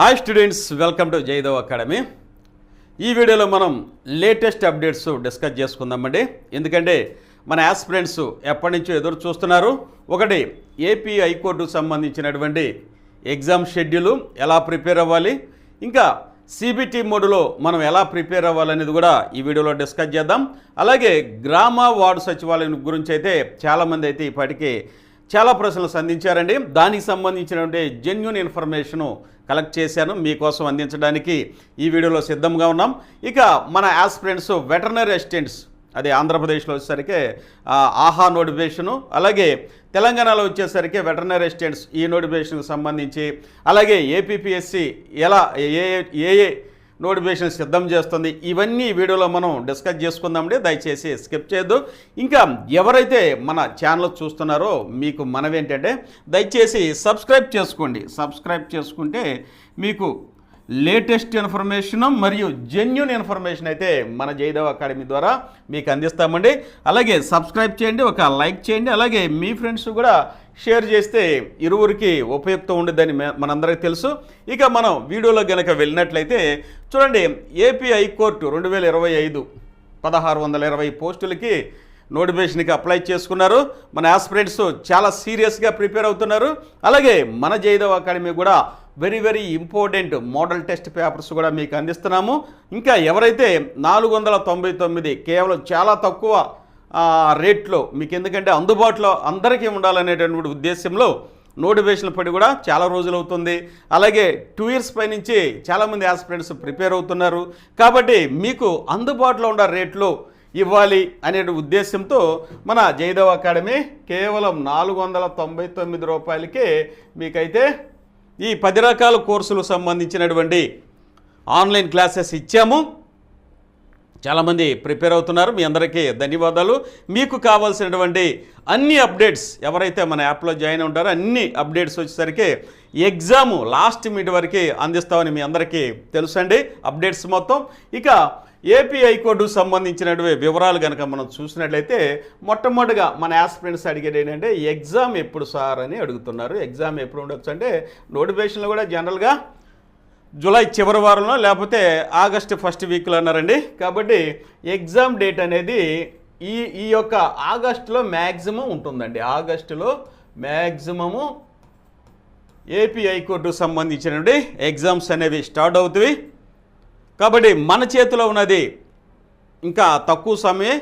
Hi students, welcome to Jaidev academy. ఈ వీడియోలో మనం లేటెస్ట్ అప్డేట్స్ డిస్కస్ చేసుకుందామండి. ఎందుకంటే మన ఆస్పిరెంట్స్ ఎప్పటి నుంచో ఎదురు చూస్తున్నారు. ఒకటి, ఏపీ హైకోర్టుకు సంబంధించినటువంటి ఎగ్జామ్ షెడ్యూలు ఎలా ప్రిపేర్ అవ్వాలి, ఇంకా సిబిటి మోడ్లో మనం ఎలా ప్రిపేర్ అవ్వాలనేది కూడా ఈ వీడియోలో డిస్కస్ చేద్దాం. అలాగే గ్రామ వార్డు సచివాలయం గురించి అయితే చాలామంది అయితే ఇప్పటికీ చాలా ప్రశ్నలు సంధించారండి. దానికి సంబంధించినటువంటి జెన్యూన్ ఇన్ఫర్మేషను కలెక్ట్ చేశాను మీకోసం అందించడానికి ఈ వీడియోలో సిద్ధంగా ఉన్నాం. ఇక మన ఆస్పిరెంట్స్ వెటర్నరీ అసిస్టెంట్స్, అది ఆంధ్రప్రదేశ్లో వచ్చేసరికి ఆహా నోటిఫికేషను, అలాగే తెలంగాణలో వచ్చేసరికి వెటర్నరీ అసిస్టెంట్స్ ఈ నోటిఫికేషన్కి సంబంధించి, అలాగే ఏపీపీఎస్సి ఎలా ఏ నోటిఫికేషన్ సిద్ధం చేస్తుంది, ఇవన్నీ ఈ వీడియోలో మనం డిస్కస్ చేసుకుందామండి. దయచేసి స్కిప్ చేయొద్దు. ఇంకా ఎవరైతే మన ఛానల్ చూస్తున్నారో మీకు మనవి ఏంటంటే దయచేసి సబ్స్క్రైబ్ చేసుకోండి. సబ్స్క్రైబ్ చేసుకుంటే మీకు లేటెస్ట్ ఇన్ఫర్మేషన్ మరియు జెన్యూన్ ఇన్ఫర్మేషన్ అయితే మన జైదేవ్ అకాడమీ ద్వారా మీకు అందిస్తామండి. అలాగే సబ్స్క్రైబ్ చేయండి, ఒక లైక్ చేయండి, అలాగే మీ ఫ్రెండ్స్ కూడా షేర్ చేస్తే ఇరువురికి ఉపయుక్తం ఉండదని మనందరికీ తెలుసు. ఇక మనం వీడియోలో కనుక వెళ్ళినట్లయితే చూడండి, ఏపీ హైకోర్టు 2025 1620 పోస్టులకి నోటిఫికేషన్కి అప్లై చేసుకున్నారు. మన ఆస్పిరెంట్స్ చాలా సీరియస్గా ప్రిపేర్ అవుతున్నారు. అలాగే మన జైదేవ్ అకాడమీ కూడా very important model test papers కూడా మీకు అందిస్తున్నాము. ఇంకా ఎవరైతే 499 కేవలం చాలా తక్కువ రేట్లో మీకు, ఎందుకంటే అందుబాటులో అందరికీ ఉండాలనేటటువంటి ఉద్దేశంలో నోటిఫికేషన్ పడి కూడా చాలా రోజులు అవుతుంది. అలాగే 2 years పై నుంచి చాలామంది ఆస్పిరెంట్స్ ప్రిపేర్ అవుతున్నారు. కాబట్టి మీకు అందుబాటులో ఉన్న రేట్లో ఇవ్వాలి అనే ఉద్దేశంతో మన జైదేవ్ అకాడమీ కేవలం 499 రూపాయలకే మీకైతే ఈ 10 రకాల కోర్సులకు సంబంధించినటువంటి ఆన్లైన్ క్లాసెస్ ఇచ్చాము. చాలామంది ప్రిపేర్ అవుతున్నారు. మీ అందరికీ ధన్యవాదాలు. మీకు కావాల్సినటువంటి అన్ని అప్డేట్స్ ఎవరైతే మన యాప్లో జాయిన్ ఉంటారో అన్ని అప్డేట్స్ వచ్చేసరికి ఎగ్జాము లాస్ట్ మినిట్ వరకు అందిస్తామని మీ అందరికీ తెలుసండి అప్డేట్స్ మొత్తం. ఇక ఏపీ హైకోర్టుకు సంబంధించినటువంటి వివరాలు కనుక మనం చూసినట్లయితే మొట్టమొదటిగా మన ఆస్పిరెంట్స్ అడిగేది ఏంటంటే ఎగ్జామ్ ఎప్పుడు సార్ అని అడుగుతున్నారు. ఎగ్జామ్ ఎప్పుడు ఉండొచ్చు అంటే నోటిఫికేషన్లో కూడా జనరల్గా జూలై చివరి వారంలో లేకపోతే ఆగస్టు ఫస్ట్ వీక్లో అన్నారండి. కాబట్టి ఎగ్జామ్ డేట్ అనేది ఈ యొక్క ఆగస్టులో మ్యాక్సిమం ఉంటుందండి. ఆగస్టులో మ్యాక్సిమము ఏపీ హైకోర్టుకు సంబంధించినటువంటి ఎగ్జామ్స్ అనేవి స్టార్ట్ అవుతాయి. కాబట్టి మన చేతిలో ఉన్నది ఇంకా తక్కువ సమయం,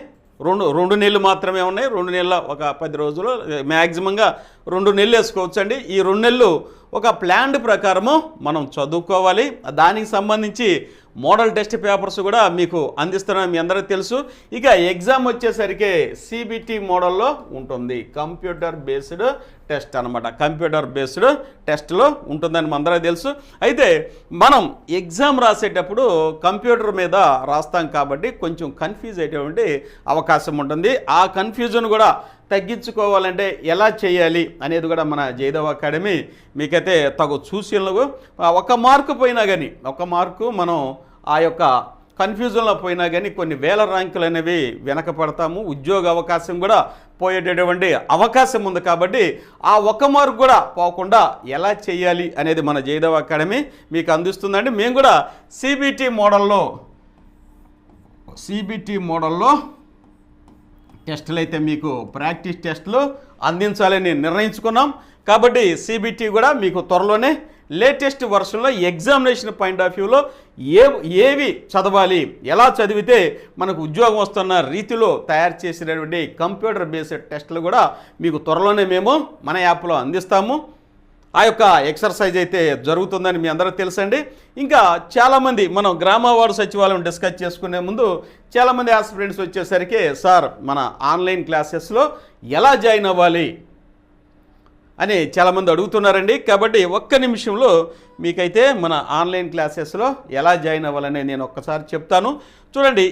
రెండు నెలలు మాత్రమే ఉన్నాయి. 2 నెలల ఒక 10 రోజులు మ్యాక్సిమంగా 2 నెలలు వేసుకోవచ్చండి. ఈ 2 నెలలు ఒక ప్లాన్డ్ ప్రకారము మనం చదువుకోవాలి. దానికి సంబంధించి మోడల్ టెస్ట్ పేపర్స్ కూడా మీకు అందిస్తున్నాను, మీ అందరికీ తెలుసు. ఇక ఎగ్జామ్ వచ్చేసరికి సిబిటి మోడల్లో ఉంటుంది. కంప్యూటర్ బేస్డ్ టెస్ట్ అనమాట. కంప్యూటర్ బేస్డ్ టెస్ట్లో ఉంటుందని అందరికీ తెలుసు. అయితే మనం ఎగ్జామ్ రాసేటప్పుడు కంప్యూటర్ మీద రాస్తాం కాబట్టి కొంచెం కన్ఫ్యూజ్ అయ్యేటువంటి అవకాశం ఉంటుంది. ఆ కన్ఫ్యూజన్ కూడా తగ్గించుకోవాలంటే ఎలా చేయాలి అనేది కూడా మన జైదేవ్ అకాడమీ మీకైతే తగు సూచనలు, ఒక మార్కు పోయినా కానీ, ఒక మార్కు మనం ఆ యొక్క కన్ఫ్యూజన్లో పోయినా కానీ కొన్ని వేల ర్యాంకులు అనేవి వెనకపడతాము. ఉద్యోగ అవకాశం కూడా పోయేటటువంటి అవకాశం ఉంది. కాబట్టి ఆ ఒక మార్కు కూడా పోకుండా ఎలా చేయాలి అనేది మన జైదేవ్ అకాడమీ మీకు అందిస్తుందండి. మేము కూడా సిబిటి మోడల్లో టెస్టులు అయితే మీకు ప్రాక్టీస్ టెస్టులు అందించాలని నిర్ణయించుకున్నాం. కాబట్టి సిబిటి కూడా మీకు త్వరలోనే లేటెస్ట్ వర్షన్లో ఎగ్జామినేషన్ పాయింట్ ఆఫ్ వ్యూలో ఏవి చదవాలి, ఎలా చదివితే మనకు ఉద్యోగం వస్తున్న రీతిలో తయారు చేసినటువంటి కంప్యూటర్ బేస్డ్ టెస్టులు కూడా మీకు త్వరలోనే మేము మన యాప్లో అందిస్తాము. ఆ యొక్క ఎక్సర్సైజ్ అయితే జరుగుతుందని మీ అందరికీ తెలుసండి. ఇంకా చాలామంది మనం గ్రామ వార్డు సచివాలయం డిస్కస్ చేసుకునే ముందు చాలామంది ఆస్పిరెంట్స్ వచ్చేసరికి సార్ మన ఆన్లైన్ క్లాసెస్లో ఎలా జాయిన్ అవ్వాలి అని చాలామంది అడుగుతున్నారండి. కాబట్టి ఒక్క నిమిషంలో మీకైతే మన ఆన్లైన్ క్లాసెస్లో ఎలా జాయిన్ అవ్వాలని నేను ఒక్కసారి చెప్తాను. చూడండి,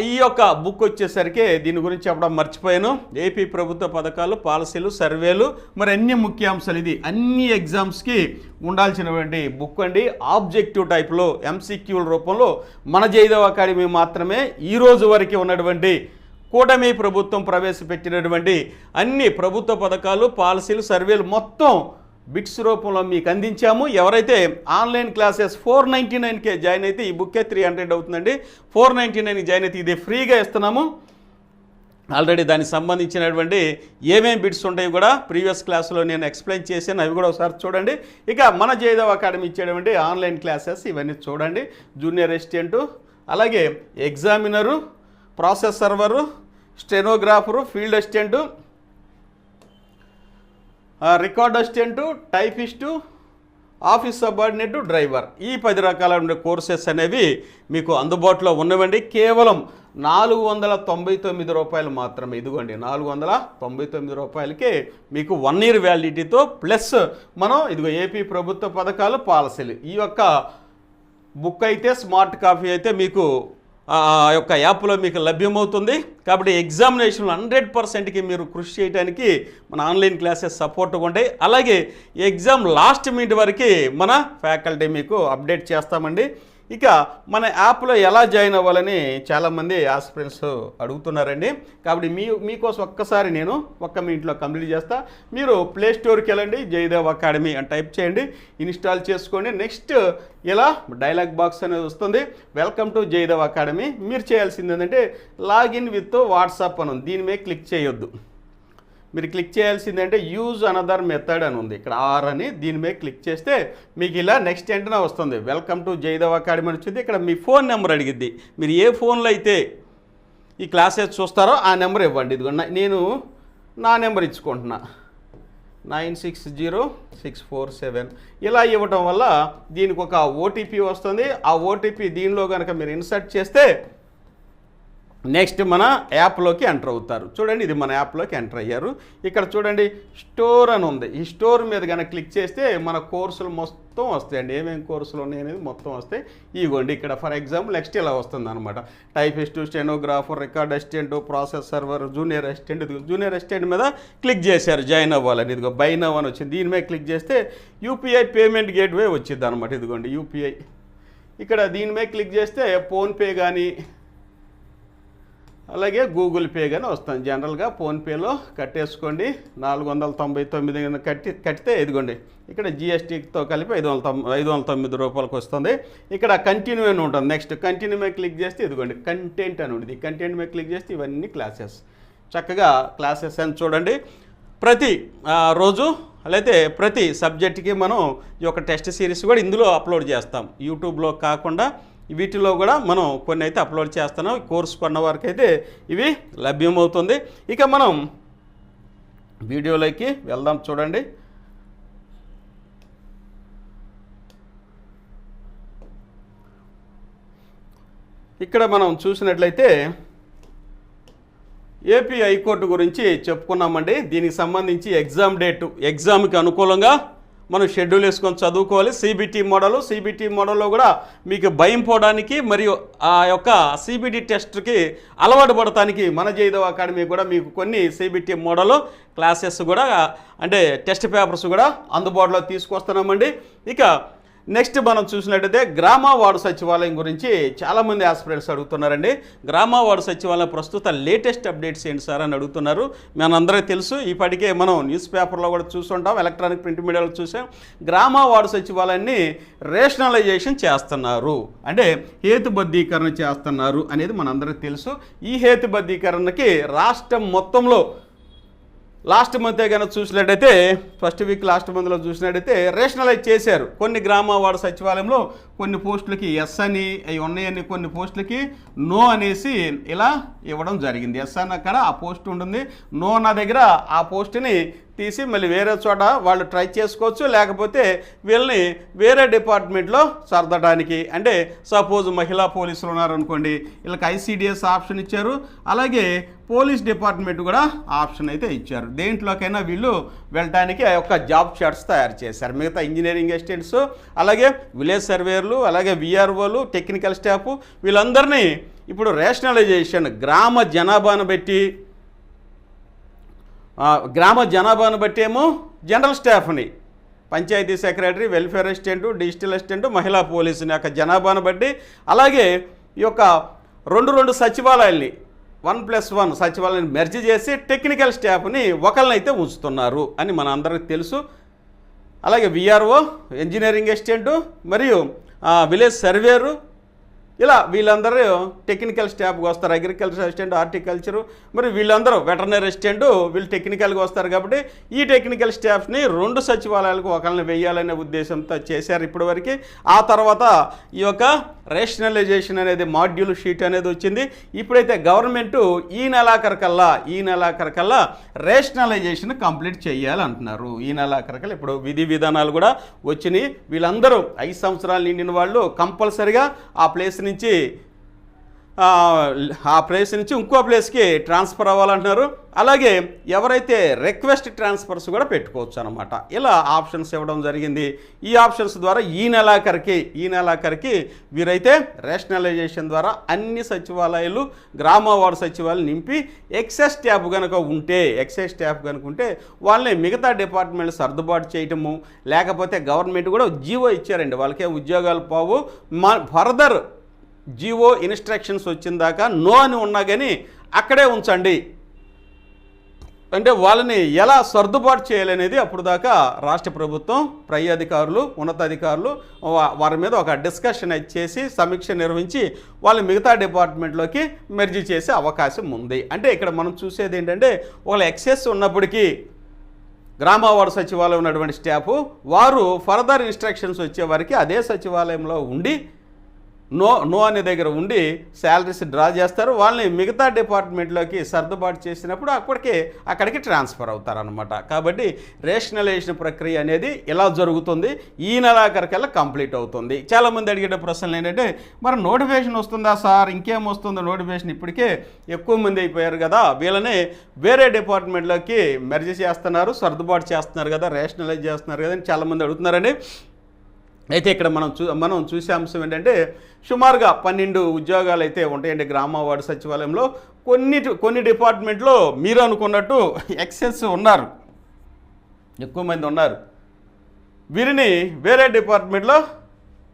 ఈ యొక్క బుక్ వచ్చేసరికి దీని గురించి చెప్పడం మర్చిపోయాను. ఏపీ ప్రభుత్వ పథకాలు, పాలసీలు, సర్వేలు, మరి అన్ని ముఖ్యాంశాలు, ఇది అన్ని ఎగ్జామ్స్కి ఉండాల్సినటువంటి బుక్ అండి. ఆబ్జెక్టివ్ టైప్లో ఎంసీక్యూల రూపంలో మన జైదేవ్ అకాడమీ మాత్రమే ఈ రోజు వరకు ఉన్నటువంటి కూటమి ప్రభుత్వం ప్రవేశపెట్టినటువంటి అన్ని ప్రభుత్వ పథకాలు, పాలసీలు, సర్వేలు మొత్తం బిట్స్ రూపంలో మీకు అందించాము. ఎవరైతే ఆన్లైన్ క్లాసెస్ 499కే జాయిన్ అయితే ఈ బుక్కే 300 అవుతుందండి. 499కి జాయిన్ అయితే ఇది ఫ్రీగా ఇస్తున్నాము. ఆల్రెడీ దానికి సంబంధించినటువంటి ఏమేమి బిట్స్ ఉంటాయో కూడా ప్రీవియస్ క్లాసులో నేను ఎక్స్ప్లెయిన్ చేశాను, అవి కూడా ఒకసారి చూడండి. ఇక మన జయదేవ్ అకాడమీ ఇచ్చేటువంటి ఆన్లైన్ క్లాసెస్ ఇవన్నీ చూడండి. జూనియర్ అసిస్టెంటు, అలాగే examiner, process server, stenographer, field assistant, record assistant, typist, office subordinate, driver, ఈ 10 రకాల కోర్సెస్ అనేవి మీకు అందుబాటులో ఉన్నవండి. కేవలం 499 రూపాయలు మాత్రమే. ఇదిగోండి 499 రూపాయలకే మీకు 1 ఇయర్ వ్యాలిడిటీతో ప్లస్ మనం ఇదిగో ఏపీ ప్రభుత్వ పథకాలు, పాలసీలు, ఈ యొక్క బుక్ అయితే స్మార్ట్ కాపీ అయితే మీకు ఆ యొక్క యాప్లో మీకు లభ్యమవుతుంది. కాబట్టి ఎగ్జామినేషన్లో 100%కి మీరు కృషి చేయడానికి మన ఆన్లైన్ క్లాసెస్ సపోర్ట్గా ఉంటాయి. అలాగే ఎగ్జామ్ లాస్ట్ మినిట్ వరకు మన ఫ్యాకల్టీ మీకు అప్డేట్ చేస్తామండి. ఇక మన యాప్లో ఎలా జాయిన్ అవ్వాలని చాలామంది ఆస్పిరెంట్స్ అడుగుతున్నారండి. కాబట్టి మీకోసం ఒక్కసారి నేను 1 మినిట్లో కంప్లీట్ చేస్తా. మీరు ప్లే స్టోర్కి వెళ్ళండి, జయదేవ్ అకాడమీ అని టైప్ చేయండి, ఇన్స్టాల్ చేసుకోండి. నెక్స్ట్ ఇలా డైలాగ్ బాక్స్ అనేది వస్తుంది, వెల్కమ్ టు జయదేవ్ అకాడమీ. మీరు చేయాల్సింది ఏంటంటే లాగిన్ విత్ వాట్సాప్ అని ఉంది, దీని మీద క్లిక్ చేయొద్దు. మీరు క్లిక్ చేయాల్సిందంటే యూజ్ అనదర్ మెథడ్ అని ఉంది, ఇక్కడ ఆర్ అని, దీని మీద క్లిక్ చేస్తే మీకు ఇలా నెక్స్ట్ వెంటనే వస్తుంది వెల్కమ్ టు జయదేవ్ అకాడమీ అని వచ్చింది. ఇక్కడ మీ ఫోన్ నెంబర్ అడిగిద్ది. మీరు ఏ ఫోన్లో అయితే ఈ క్లాసెస్ చూస్తారో ఆ నెంబర్ ఇవ్వండి. ఇదిగో నేను నా నెంబర్ ఇచ్చుకుంటున్నా, 960647. ఇలా ఇవ్వటం వల్ల దీనికి ఒక ఓటీపీ వస్తుంది. ఆ ఓటీపీ దీనిలో కనుక మీరు ఇన్సర్ట్ చేస్తే నెక్స్ట్ మన యాప్లోకి ఎంటర్ అవుతారు. చూడండి, ఇది మన యాప్లోకి ఎంటర్ అయ్యారు. ఇక్కడ చూడండి స్టోర్ అని ఉంది, ఈ స్టోర్ మీద కనుక క్లిక్ చేస్తే మన కోర్సులు మొత్తం వస్తాయండి. ఏమేమి కోర్సులు ఉన్నాయి అనేది మొత్తం వస్తాయి. ఇవ్వండి ఇక్కడ ఫర్ ఎగ్జాంపుల్ నెక్స్ట్ ఇలా వస్తుంది అనమాట. Typist, stenographer, record assistant, process server, junior assistant. ఇదిగో జూనియర్ అసిస్టెంట్ మీద క్లిక్ చేశారు జాయిన్ అవ్వాలని. ఇదిగో బై నౌ అని వచ్చింది, దీని మీద క్లిక్ చేస్తే యూపీఐ పేమెంట్ గేట్వే వచ్చింది అనమాట. ఇదిగోండి యూపీఐ. ఇక్కడ దీని మీద క్లిక్ చేస్తే ఫోన్పే కానీ అలాగే గూగుల్ పే కానీ వస్తుంది. జనరల్గా ఫోన్పేలో కట్టేసుకోండి. 499 కట్టితే ఇదిగోండి ఇక్కడ జిఎస్టీతో కలిపి 509 రూపాయలకు వస్తుంది. ఇక్కడ కంటిన్యూ అని ఉంటుంది. నెక్స్ట్ కంటిన్యూ మీద క్లిక్ చేస్తే ఇదిగోండి కంటెంట్ అని ఉంటుంది. కంటెంట్ మీద క్లిక్ చేస్తే ఇవన్నీ క్లాసెస్, చక్కగా క్లాసెస్ అని చూడండి. ప్రతి రోజు అయితే ప్రతి సబ్జెక్ట్కి మనం ఈ యొక్క టెస్ట్ సిరీస్ కూడా ఇందులో అప్లోడ్ చేస్తాం. యూట్యూబ్లో కాకుండా వీటిలో కూడా మనం కొన్ని అయితే అప్లోడ్ చేస్తున్నాం. కోర్సు కొన్న వారికి అయితే ఇవి లభ్యమవుతుంది. ఇక మనం వీడియోలోకి వెళ్దాం. చూడండి, ఇక్కడ మనం చూసినట్లయితే ఏపీ హైకోర్టు గురించి చెప్పుకున్నామండి. దీనికి సంబంధించి ఎగ్జామ్ డేటు, ఎగ్జామ్కి అనుకూలంగా మనం షెడ్యూల్ వేసుకొని చదువుకోవాలి. సిబిటి మోడల్లో కూడా మీకు భయం పోవడానికి మరియు ఆ యొక్క సిబిటి టెస్ట్కి అలవాటు పడటానికి మన జయదేవ్ అకాడమీ కూడా మీకు కొన్ని సిబిటి మోడల్ క్లాసెస్ కూడా అంటే టెస్ట్ పేపర్స్ కూడా అందుబాటులో తీసుకొస్తున్నామండి. ఇక నెక్స్ట్ మనం చూసినట్టయితే గ్రామ వార్డు సచివాలయం గురించి చాలామంది ఆస్పిరెంట్స్ అడుగుతున్నారండి. గ్రామ వార్డు సచివాలయం ప్రస్తుత లేటెస్ట్ అప్డేట్స్ ఏంటి సార్ అని అడుగుతున్నారు. మనందరికీ తెలుసు, ఇప్పటికే మనం న్యూస్ పేపర్లో కూడా చూస్తుంటాం, ఎలక్ట్రానిక్ ప్రింట్ మీడియాలో చూసాం. గ్రామ వార్డు సచివాలయాన్ని రేషనలైజేషన్ చేస్తున్నారు, అంటే హేతుబద్ధీకరణ చేస్తున్నారు అనేది మనందరికీ తెలుసు. ఈ హేతుబద్ధీకరణకి రాష్ట్రం మొత్తంలో లాస్ట్ మంతే కనుక చూసినట్టయితే ఫస్ట్ వీక్ లాస్ట్ మంత్లో చూసినట్టయితే రేషనలైజ్ చేశారు. కొన్ని గ్రామ వార్డు సచివాలయంలో కొన్ని పోస్టులకి ఎస్ అని అవి ఉన్నాయని, కొన్ని పోస్టులకి నో అనేసి ఇలా ఇవ్వడం జరిగింది. ఎస్ అన్న అక్కడ ఆ పోస్ట్ ఉంటుంది, నో అన్న దగ్గర ఆ పోస్ట్ని తీసి మళ్ళీ వేరే చోట వాళ్ళు ట్రై చేసుకోవచ్చు. లేకపోతే వీళ్ళని వేరే డిపార్ట్మెంట్లో సర్దడానికి, అంటే సపోజ్ మహిళా పోలీసులు ఉన్నారనుకోండి, వీళ్ళకి ఐసీడీఎస్ ఆప్షన్ ఇచ్చారు. అలాగే పోలీస్ డిపార్ట్మెంట్ కూడా ఆప్షన్ అయితే ఇచ్చారు. దేంట్లోకైనా వీళ్ళు వెళ్ళడానికి ఆ యొక్క జాబ్ షార్ట్స్ తయారు చేశారు. మిగతా ఇంజనీరింగ్ అసిస్టెంట్స్, అలాగే విలేజ్ సర్వేయర్లు, అలాగే విఆర్ఓలు, టెక్నికల్ స్టాఫ్ వీళ్ళందరినీ ఇప్పుడు రేషనలైజేషన్ గ్రామ జనాభాను బట్టి ఏమో జనరల్ స్టాఫ్ని, panchayat secretary, welfare assistant, digital assistant, మహిళా పోలీసుని యొక్క జనాభాను బట్టి, అలాగే ఈ యొక్క రెండు సచివాలయాల్ని 1+1 సచివాలయాన్ని మెర్జ్ చేసి టెక్నికల్ స్టాఫ్ని ఒకరినైతే ఉంచుతున్నారు అని మన అందరికీ తెలుసు. అలాగే విఆర్ఓ, ఇంజనీరింగ్ అసిస్టెంటు మరియు విలేజ్ సర్వేరు, ఇలా వీళ్ళందరూ టెక్నికల్ స్టాఫ్గా వస్తారు. అగ్రికల్చర్ అసిస్టెంట్, హార్టికల్చరు, మరి వీళ్ళందరూ వెటర్నరీ అసిస్టెంట్, వీళ్ళు టెక్నికల్గా వస్తారు. కాబట్టి ఈ టెక్నికల్ స్టాఫ్ని 2 సచివాలయాలకు ఒకళ్ళని వేయాలనే ఉద్దేశంతో చేశారు ఇప్పటివరకు. ఆ తర్వాత ఈ యొక్క రేషనలైజేషన్ అనేది మాడ్యూల్ షీట్ అనేది వచ్చింది. ఇప్పుడైతే గవర్నమెంట్ ఈ నెలాఖరికల్లా రేషనలైజేషన్ కంప్లీట్ చేయాలంటున్నారు. ఈ నెలాఖరికల్లా ఇప్పుడు విధి విధానాలు కూడా వచ్చినాయి. వీళ్ళందరూ 5 సంవత్సరాలు నిండిన వాళ్ళు కంపల్సరిగా ఆ ప్లేస్ నుంచి ఇంకో ప్లేస్కి ట్రాన్స్ఫర్ అవ్వాలంటున్నారు. అలాగే ఎవరైతే రిక్వెస్ట్ ట్రాన్స్ఫర్స్ కూడా పెట్టుకోవచ్చు అనమాట. ఇలా ఆప్షన్స్ ఇవ్వడం జరిగింది. ఈ ఆప్షన్స్ ద్వారా ఈ నెలాఖరికి వీరైతే రేషనలైజేషన్ ద్వారా అన్ని సచివాలయాలు, గ్రామ వార్డు సచివాలయాలు నింపి ఎక్సెస్ స్టాఫ్ కనుక ఉంటే వాళ్ళని మిగతా డిపార్ట్మెంట్ సర్దుబాటు చేయటము, లేకపోతే గవర్నమెంట్ కూడా జీవో ఇచ్చారండి, వాళ్ళకే ఉద్యోగాలు పోవు, ఫర్దర్ జీవో ఇన్స్ట్రక్షన్స్ వచ్చిన దాకా నో అని ఉన్నా కానీ అక్కడే ఉంచండి అంటే వాళ్ళని ఎలా సర్దుబాటు చేయాలనేది అప్పుడు దాకా రాష్ట్ర ప్రభుత్వం, పై అధికారులు, ఉన్నతాధికారులు వారి మీద ఒక డిస్కషన్ చేసి సమీక్ష నిర్వహించి వాళ్ళు మిగతా డిపార్ట్మెంట్లోకి మెర్జ్ చేసే అవకాశం ఉంది. అంటే ఇక్కడ మనం చూసేది ఏంటంటే వాళ్ళ ఎక్సెస్ ఉన్నప్పటికీ గ్రామ వార్డు సచివాలయం ఉన్నటువంటి స్టాఫ్ వారు ఫర్దర్ ఇన్స్ట్రక్షన్స్ వచ్చే వారికి అదే సచివాలయంలో ఉండి నో అనే దగ్గర ఉండి శాలరీస్ డ్రా చేస్తారు. వాళ్ళని మిగతా డిపార్ట్మెంట్లోకి సర్దుబాటు చేసినప్పుడు అక్కడికి ట్రాన్స్ఫర్ అవుతారనమాట. కాబట్టి రేషనలైజేషన్ ప్రక్రియ అనేది ఇలా జరుగుతుంది. ఈ నెలాఖరికల్లా కంప్లీట్ అవుతుంది. చాలామంది అడిగే ప్రశ్నలు ఏంటంటే మరి నోటిఫికేషన్ వస్తుందా సార్, ఇంకేం వస్తుందో నోటిఫికేషన్, ఇప్పటికే ఎక్కువ మంది అయిపోయారు కదా, వీళ్ళని వేరే డిపార్ట్మెంట్లోకి మెర్జ్ చేస్తున్నారు, సర్దుబాటు చేస్తున్నారు కదా, రేషనలైజ్ చేస్తున్నారు కదా అని చాలామంది అడుగుతున్నారండి. అయితే ఇక్కడ మనం చూసే అంశం ఏంటంటే సుమారుగా 12 ఉద్యోగాలు అయితే ఉంటాయండి గ్రామ వార్డు సచివాలయంలో. కొన్ని డిపార్ట్మెంట్లో మీరు అనుకున్నట్టు ఎక్సెస్ ఉన్నారు, ఎక్కువ మంది ఉన్నారు. వీరిని వేరే డిపార్ట్మెంట్లో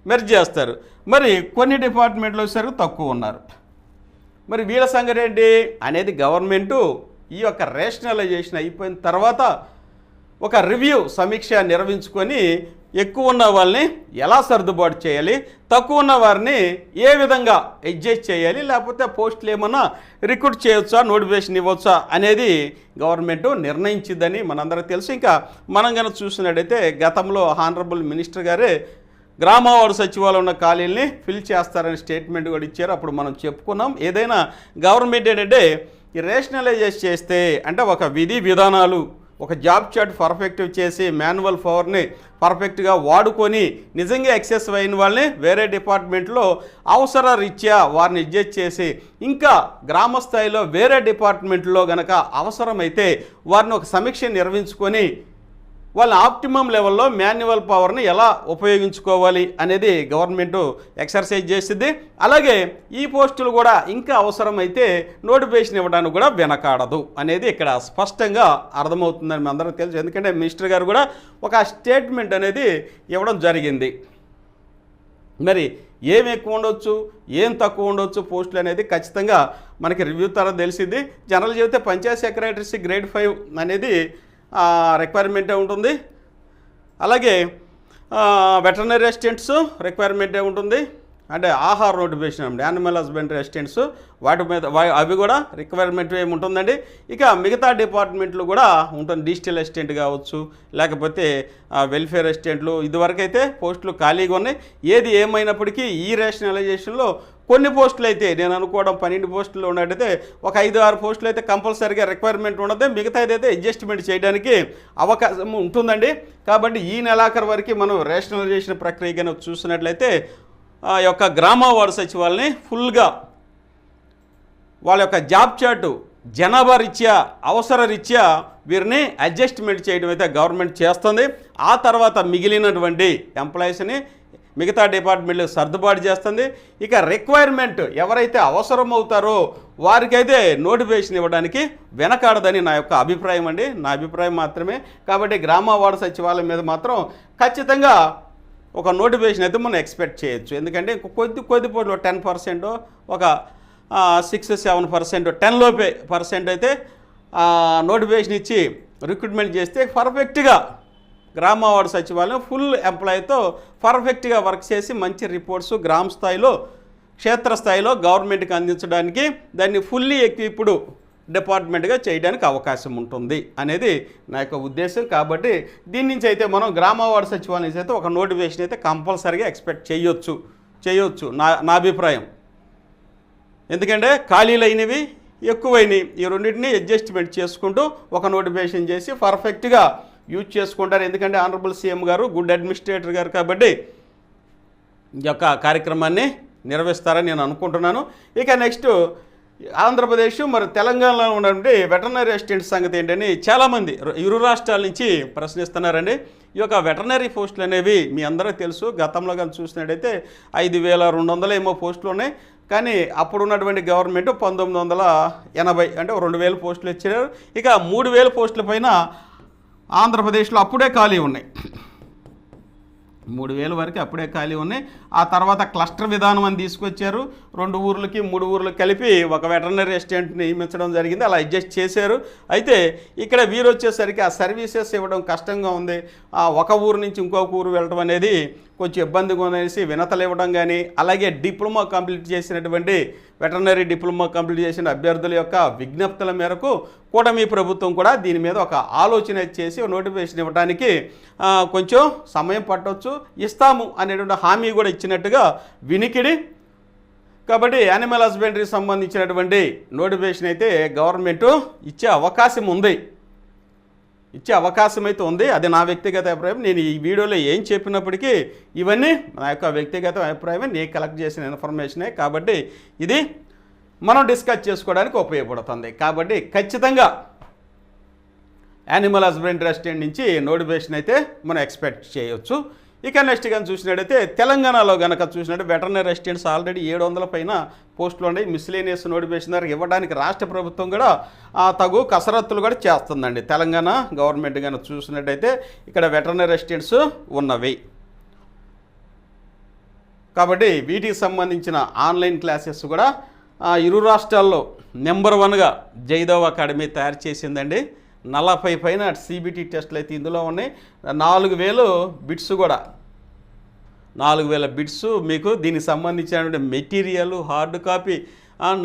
మెర్జ్ చేస్తారు. మరి కొన్ని డిపార్ట్మెంట్లో సరికి తక్కువ ఉన్నారు. మరి వీళ్ళ సంగతి ఏంటి అనేది గవర్నమెంటు ఈ యొక్క రేషనలైజేషన్ అయిపోయిన తర్వాత ఒక సమీక్ష నిర్వహించుకొని ఎక్కువ ఉన్న వాళ్ళని ఎలా సర్దుబాటు చేయాలి, తక్కువ ఉన్న వారిని ఏ విధంగా అడ్జస్ట్ చేయాలి, లేకపోతే పోస్టులు ఏమన్నా రిక్రూట్ చేయవచ్చా, నోటిఫికేషన్ ఇవ్వచ్చా అనేది గవర్నమెంట్ నిర్ణయించిందని మనందరికీ తెలుసు. ఇంకా మనం కనుక చూసినట్టయితే గతంలో హానరబుల్ మినిస్టర్ గారే గ్రామ వార్డు సచివాలయం ఉన్న ఖాళీల్ని ఫిల్ చేస్తారని స్టేట్మెంట్ కూడా ఇచ్చారు. అప్పుడు మనం చెప్పుకున్నాం. ఏదైనా గవర్నమెంట్ ఏంటంటే ఈ రేషనలైజేషన్ చేస్తే అంటే ఒక విధి విధానాలు, ఒక జాబ్ చార్ట్ పర్ఫెక్ట్ చేసి మాన్యువల్ పవర్ని పర్ఫెక్ట్గా వాడుకొని నిజంగా ఎక్సెస్ అయిన వాళ్ళని వేరే డిపార్ట్మెంట్లో అవసర రీత్యా వారిని అడ్జస్ట్ చేసి ఇంకా గ్రామ స్థాయిలో వేరే డిపార్ట్మెంట్లో గనక అవసరమైతే వారిని ఒక సమీక్ష నిర్వహించుకొని వాళ్ళ ఆప్టిమమ్ లెవెల్లో మాన్యువల్ పవర్ని ఎలా ఉపయోగించుకోవాలి అనేది గవర్నమెంట్ ఎక్సర్సైజ్ చేసింది. అలాగే ఈ పోస్టులు కూడా ఇంకా అవసరమైతే నోటిఫికేషన్ ఇవ్వడానికి కూడా వెనకాడదు అనేది ఇక్కడ స్పష్టంగా అర్థమవుతుందని మీ అందరికీ తెలుసు. ఎందుకంటే మినిస్టర్ గారు కూడా ఒక స్టేట్మెంట్ అనేది ఇవ్వడం జరిగింది. మరి ఏం ఎక్కువ ఉండొచ్చు, ఏం తక్కువ ఉండొచ్చు పోస్టులు అనేది ఖచ్చితంగా మనకి రివ్యూ తర్వాత తెలిసింది. జనరల్ చెబితే పంచాయత్ సెక్రటరీస్ గ్రేడ్ 5 అనేది రిక్వైర్మెంటే ఉంటుంది. అలాగే వెటర్నరీ అసిస్టెంట్స్ రిక్వైర్మెంటే ఉంటుంది. అంటే ఆహార నోటిఫికేషన్ యానిమల్ హస్బెండరీ అసిస్టెంట్స్ వాటి మీద అవి కూడా రిక్వైర్మెంట్ ఏముంటుందండి. ఇక మిగతా డిపార్ట్మెంట్లు కూడా ఉంటుంది. డిజిటల్ అసిస్టెంట్ కావచ్చు, లేకపోతే వెల్ఫేర్ అసిస్టెంట్లు, ఇదివరకైతే పోస్టులు ఖాళీగా ఉన్నాయి. ఏది ఏమైనప్పటికీ ఈ రేషనలైజేషన్లో కొన్ని పోస్టులు అయితే నేను అనుకోవడం 12 పోస్టులు ఉన్నట్టయితే ఒక 5-6 పోస్టులు అయితే కంపల్సరీగా రిక్వైర్మెంట్ ఉండదు, మిగతా అయితే అడ్జస్ట్మెంట్ చేయడానికి అవకాశం ఉంటుందండి. కాబట్టి ఈ నెలాఖరు వరకు మనం రేషనలైజేషన్ ప్రక్రియ కనుక చూసినట్లయితే యొక్క గ్రామ వార్డు సచివాలయాన్ని ఫుల్గా వాళ్ళ యొక్క జాబ్ చార్టు జనాభా రీత్యా, అవసర రీత్యా వీరిని అడ్జస్ట్మెంట్ చేయడం అయితే గవర్నమెంట్ చేస్తుంది. ఆ తర్వాత మిగిలినటువంటి ఎంప్లాయీస్ని మిగతా డిపార్ట్మెంట్లు సర్దుబాటు చేస్తుంది. ఇక రిక్వైర్మెంట్ ఎవరైతే అవసరమవుతారో వారికైతే నోటిఫికేషన్ ఇవ్వడానికి వెనకాడదని నా యొక్క అభిప్రాయం అండి, నా అభిప్రాయం మాత్రమే. కాబట్టి గ్రామ వార్డు సచివాలయం మీద మాత్రం ఖచ్చితంగా ఒక నోటిఫికేషన్ అయితే మనం ఎక్స్పెక్ట్ చేయొచ్చు. ఎందుకంటే కొద్ది పోటీలో 10%, ఒక 6-7%, 10 లోపే పర్సెంట్ అయితే నోటిఫికేషన్ ఇచ్చి రిక్రూట్మెంట్ చేస్తే పర్ఫెక్ట్గా గ్రామ వార్డు సచివాలయం ఫుల్ ఎంప్లాయీతో పర్ఫెక్ట్గా వర్క్ చేసి మంచి రిపోర్ట్స్ గ్రామ స్థాయిలో క్షేత్రస్థాయిలో గవర్నమెంట్కి అందించడానికి దాన్ని ఫుల్లీ ఎక్విప్డ్ డిపార్ట్మెంట్గా చేయడానికి అవకాశం ఉంటుంది అనేది నా యొక్క ఉద్దేశం. కాబట్టి దీని నుంచి అయితే మనం గ్రామ వార్డు సచివాలయం నుంచి అయితే ఒక నోటిఫికేషన్ అయితే కంపల్సరీగా ఎక్స్పెక్ట్ చేయొచ్చు నా అభిప్రాయం. ఎందుకంటే ఖాళీలు అయినవి ఎక్కువైనవి, ఈ రెండింటినీ అడ్జస్ట్మెంట్ చేసుకుంటూ ఒక నోటిఫికేషన్ చేసి పర్ఫెక్ట్గా యూజ్ చేసుకుంటారు. ఎందుకంటే ఆనరబుల్ సీఎం గారు గుడ్ అడ్మినిస్ట్రేటర్ గారు కాబట్టి ఈ యొక్క కార్యక్రమాన్ని నిర్వహిస్తారని నేను అనుకుంటున్నాను. ఇక నెక్స్ట్ ఆంధ్రప్రదేశ్ మరి తెలంగాణలో ఉన్నటువంటి వెటర్నరీ అసిస్టెంట్ సంగతి ఏంటని చాలామంది ఇరు రాష్ట్రాల నుంచి ప్రశ్నిస్తున్నారండి. ఈ యొక్క వెటర్నరీ పోస్టులు అనేవి మీ అందరికీ తెలుసు. గతంలో కానీ చూసినట్టయితే 5200 ఏమో పోస్టులు ఉన్నాయి. కానీ అప్పుడు ఉన్నటువంటి గవర్నమెంట్ 1980 అంటే 2000 పోస్టులు ఇచ్చారు. ఇక 3000 పోస్టుల పైన ఆంధ్రప్రదేశ్లో అప్పుడే ఖాళీ ఉన్నాయి. 3000 వరకు అప్పుడే ఖాళీ ఉన్నాయి. ఆ తర్వాత క్లస్టర్ విధానం అని తీసుకొచ్చారు. 2 ఊర్లకి 3 ఊర్లకి కలిపి ఒక వెటర్నరీ అసిస్టెంట్ నియమించడం జరిగింది. అలా అడ్జస్ట్ చేశారు. అయితే ఇక్కడ వీరు వచ్చేసరికి ఆ సర్వీసెస్ ఇవ్వడం కష్టంగా ఉంది. ఒక ఊరు నుంచి ఇంకొక ఊరు వెళ్ళడం అనేది కొంచెం ఇబ్బందిగా ఉందనేసి వినతలు ఇవ్వడం కానీ, అలాగే డిప్లొమా కంప్లీట్ చేసినటువంటి వెటర్నరీ డిప్లొమా కంప్లీట్ చేసిన అభ్యర్థుల యొక్క విజ్ఞప్తుల మేరకు కూటమి ప్రభుత్వం కూడా దీని మీద ఒక ఆలోచన చేసి నోటిఫికేషన్ ఇవ్వడానికి కొంచెం సమయం పట్టవచ్చు, ఇస్తాము అనేటువంటి హామీ కూడా ఇచ్చినట్టుగా వినికిడి. కాబట్టి యానిమల్ హస్బెండరీకి సంబంధించినటువంటి నోటిఫికేషన్ అయితే గవర్నమెంట్ ఇచ్చే అవకాశం అయితే ఉంది. అది నా వ్యక్తిగత అభిప్రాయం. నేను ఈ వీడియోలో ఏం చెప్పినప్పటికీ ఇవన్నీ నా యొక్క వ్యక్తిగత అభిప్రాయమే, నేను కలెక్ట్ చేసిన ఇన్ఫర్మేషనే. కాబట్టి ఇది మనం డిస్కస్ చేసుకోవడానికి ఉపయోగపడుతుంది. కాబట్టి ఖచ్చితంగా యానిమల్ హస్బెండరీ అసిస్టెంట్ నుంచి నోటిఫికేషన్ అయితే మనం ఎక్స్పెక్ట్ చేయొచ్చు. ఇక నెక్స్ట్ కానీ చూసినట్టయితే తెలంగాణలో కనుక చూసినట్టు వెటర్నరీ అసిస్టెంట్స్ ఆల్రెడీ 700 పైన పోస్టులు ఉన్నాయి. మిస్లేనియస్ నోటిఫికేషన్ ద్వారా ఇవ్వడానికి రాష్ట్ర ప్రభుత్వం కూడా తగు కసరత్తులు కూడా చేస్తుందండి. తెలంగాణ గవర్నమెంట్ కనుక చూసినట్టయితే ఇక్కడ వెటర్నరీ అసిస్టెంట్స్ ఉన్నవి. కాబట్టి వీటికి సంబంధించిన ఆన్లైన్ క్లాసెస్ కూడా ఇరు రాష్ట్రాల్లో నెంబర్ 1గా జైదవ్ అకాడమీ తయారు చేసిందండి. 40 పైన సిబిటి టెస్టులు అయితే ఇందులో ఉన్నాయి. 4000 బిట్స్ కూడా 4000 బిట్స్ మీకు దీనికి సంబంధించినటువంటి మెటీరియల్ హార్డ్ కాపీ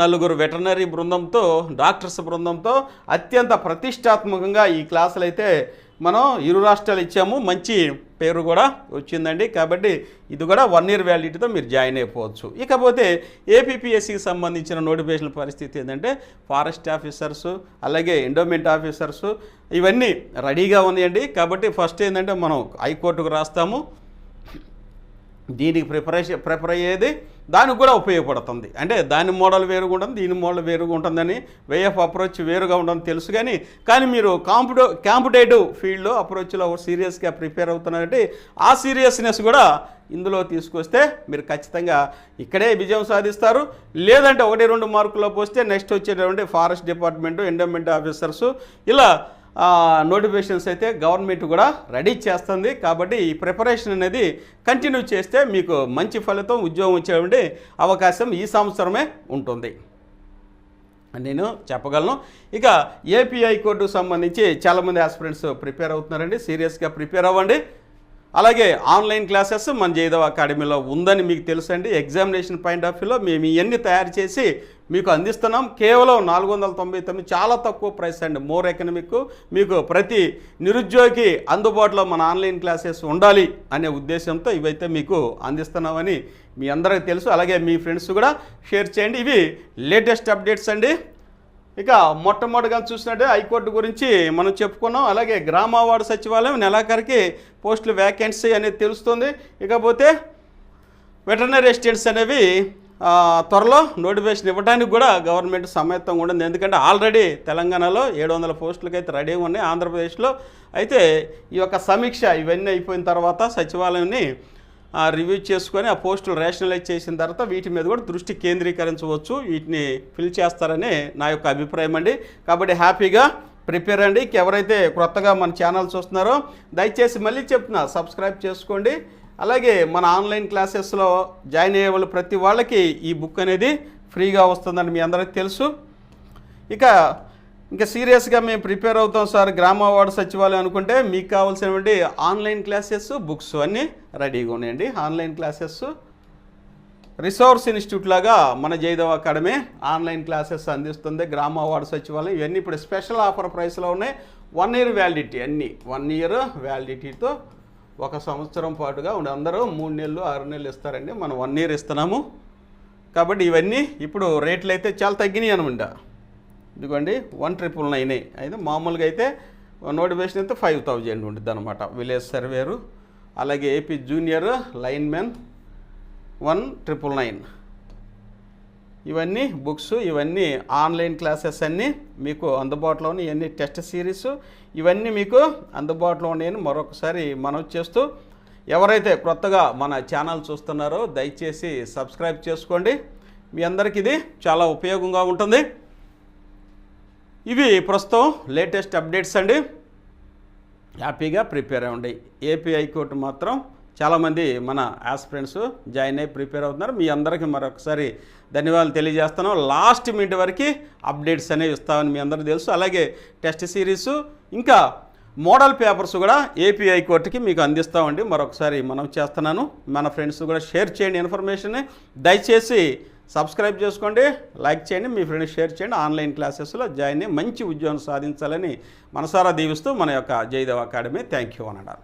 4 వెటర్నరీ బృందంతో డాక్టర్స్ బృందంతో అత్యంత ప్రతిష్టాత్మకంగా ఈ క్లాసులు అయితే మనం ఇరు రాష్ట్రాలు ఇచ్చాము. మంచి పేరు కూడా వచ్చిందండి. కాబట్టి ఇది కూడా 1 year వ్యాలిడిటీతో మీరు జాయిన్ అయిపోవచ్చు. ఇకపోతే ఏపీపీఎస్సికి సంబంధించిన నోటిఫికేషన్ పరిస్థితి ఏంటంటే ఫారెస్ట్ ఆఫీసర్సు అలాగే ఎండోమెంట్ ఆఫీసర్సు ఇవన్నీ రెడీగా ఉన్నాయండి. కాబట్టి ఫస్ట్ ఏంటంటే మనం హైకోర్టుకు రాస్తాము. దీనికి ప్రిపేర్ అయ్యేది దానికి కూడా ఉపయోగపడుతుంది. అంటే దాని మోడల్ వేరుగా ఉంటుంది, దీని మోడల్ వేరుగా ఉంటుందని, వే ఆఫ్ అప్రోచ్ వేరుగా ఉంటుందని తెలుసు. కానీ మీరు కాంపిటేటివ్ ఫీల్డ్లో అప్రోచ్లో సీరియస్గా ప్రిపేర్ అవుతున్నారంటే ఆ సీరియస్నెస్ కూడా ఇందులో తీసుకొస్తే మీరు ఖచ్చితంగా ఇక్కడే విజయం సాధిస్తారు. లేదంటే 1-2 మార్కుల్లో పోస్తే నెక్స్ట్ వచ్చేటువంటి ఫారెస్ట్ డిపార్ట్మెంటు ఎండోమెంట్ ఆఫీసర్సు ఇలా నోటిఫికేషన్స్ అయితే గవర్నమెంట్ కూడా రెడీ చేస్తుంది. కాబట్టి ఈ ప్రిపరేషన్ అనేది కంటిన్యూ చేస్తే మీకు మంచి ఫలితం ఉద్యోగం వచ్చేటువంటి అవకాశం ఈ సంవత్సరమే ఉంటుంది నేను చెప్పగలను. ఇక ఏపీ హైకోర్టుకు సంబంధించి చాలామంది ఆస్పిరెంట్స్ ప్రిపేర్ అవుతున్నారండి. సీరియస్గా ప్రిపేర్ అవ్వండి. అలాగే ఆన్లైన్ క్లాసెస్ మన జైదవ్ అకాడమీలో ఉందని మీకు తెలుసండి. ఎగ్జామినేషన్ పాయింట్ ఆఫ్ వ్యూలో మేము ఇవన్నీ తయారు చేసి మీకు అందిస్తున్నాం. కేవలం 499, చాలా తక్కువ ప్రైస్ అండి. More economic. మీకు ప్రతి నిరుద్యోగి అందుబాటులో మన ఆన్లైన్ క్లాసెస్ ఉండాలి అనే ఉద్దేశంతో ఇవైతే మీకు అందిస్తున్నామని మీ అందరికీ తెలుసు. అలాగే మీ ఫ్రెండ్స్ కూడా షేర్ చేయండి. ఇవి లేటెస్ట్ అప్డేట్స్ అండి. ఇక మొట్టమొదటిగా చూసినట్టే హైకోర్టు గురించి మనం చెప్పుకున్నాం. అలాగే గ్రామ వార్డు సచివాలయం నెలాఖరికి పోస్టులు వ్యాకెన్సీ అనేది తెలుస్తుంది. ఇకపోతే వెటర్నరీ అసిస్టెంట్స్ అనేవి త్వరలో నోటిఫికేషన్ ఇవ్వడానికి కూడా గవర్నమెంట్ సమాయత్తంగా ఉంటుంది. ఎందుకంటే ఆల్రెడీ తెలంగాణలో 700 పోస్టులకి అయితే రెడీగా ఉన్నాయి. ఆంధ్రప్రదేశ్లో అయితే ఈ యొక్క సమీక్ష ఇవన్నీ అయిపోయిన తర్వాత సచివాలయాన్ని రివ్యూ చేసుకొని ఆ పోస్టులు రేషనలైజ్ చేసిన తర్వాత వీటి మీద కూడా దృష్టి కేంద్రీకరించవచ్చు. వీటిని ఫిల్ చేస్తారని నా యొక్క అభిప్రాయం అండి. కాబట్టి హ్యాపీగా ప్రిపేర్ అండి. ఎవరైతే కొత్తగా మన ఛానల్ చూస్తున్నారో దయచేసి మళ్ళీ చెప్తున్నా సబ్స్క్రైబ్ చేసుకోండి. అలాగే మన ఆన్లైన్ క్లాసెస్లో జాయిన్ అయ్యే వాళ్ళు ప్రతి వాళ్ళకి ఈ బుక్ అనేది ఫ్రీగా వస్తుందని మీ అందరికీ తెలుసు. ఇక ఇంకా సీరియస్గా మేము ప్రిపేర్ అవుతాం సార్ గ్రామ వార్డు సచివాలయం అనుకుంటే మీకు కావాల్సినటువంటి ఆన్లైన్ క్లాసెస్ బుక్స్ అన్నీ రెడీగా ఉన్నాయండి. ఆన్లైన్ క్లాసెస్ రిసోర్స్ ఇన్స్టిట్యూట్ లాగా మన జయదేవ్ అకాడమీ ఆన్లైన్ క్లాసెస్ అందిస్తుంది. గ్రామ వార్డు సచివాలయం ఇవన్నీ ఇప్పుడు స్పెషల్ ఆఫర్ ప్రైస్లో ఉన్నాయి. 1 year వ్యాలిడిటీ, అన్నీ 1 year వ్యాలిడిటీతో 1 సంవత్సరం పాటుగా అందరూ 3 నెలలు 6 నెలలు ఇస్తారండి. మనం 1 year ఇస్తున్నాము. కాబట్టి ఇవన్నీ ఇప్పుడు రేట్లు అయితే చాలా తగ్గినాయి అనమాట. ఇదిగోండి 1999 అయితే మామూలుగా అయితే నోటిఫికేషన్ అయితే 5000 ఉంటుంది అనమాట. విలేజ్ సర్వేరు, అలాగే ఏపీ జూనియర్ లైన్మెన్ 1999. ఇవన్నీ బుక్స్, ఇవన్నీ ఆన్లైన్ క్లాసెస్ అన్నీ మీకు అందుబాటులో ఉన్నాయి. ఇవన్నీ టెస్ట్ సిరీస్, ఇవన్నీ మీకు అందుబాటులో ఉన్నాయని మరొకసారి మనం చేస్తూ, ఎవరైతే కొత్తగా మన ఛానల్ చూస్తున్నారో దయచేసి సబ్స్క్రైబ్ చేసుకోండి. మీ అందరికీ ఇది చాలా ఉపయోగంగా ఉంటుంది. ఇవి ప్రస్తుతం లేటెస్ట్ అప్డేట్స్ అండి. హ్యాపీగా ప్రిపేర్ అవ్వండి. ఏపీ హైకోర్టు మాత్రం చాలామంది మన ఆస్పిరెంట్స్ జాయిన్ అయ్యి ప్రిపేర్ అవుతున్నారు. మీ అందరికీ మరొకసారి ధన్యవాదాలు తెలియజేస్తున్నాం. లాస్ట్ మినిట్ వరకు అప్డేట్స్ అనేవి ఇస్తామని మీ అందరికీ తెలుసు. అలాగే టెస్ట్ సిరీసు ఇంకా మోడల్ పేపర్స్ కూడా ఏపీ హైకోర్టుకి మీకు అందిస్తామండి. మరొకసారి మనం చేస్తున్నాను. మన ఫ్రెండ్స్ కూడా షేర్ చేయండి ఇన్ఫర్మేషన్ని. దయచేసి సబ్స్క్రైబ్ చేసుకోండి, లైక్ చేయండి, మీ ఫ్రెండ్స్ షేర్ చేయండి. ఆన్లైన్ క్లాసెస్లో జాయిన్ అయ్యి మంచి ఉద్యోగం సాధించాలని మనసారా దీవిస్తూ మన యొక్క జయదేవ్ అకాడమీ థ్యాంక్ యూ అన్నారు.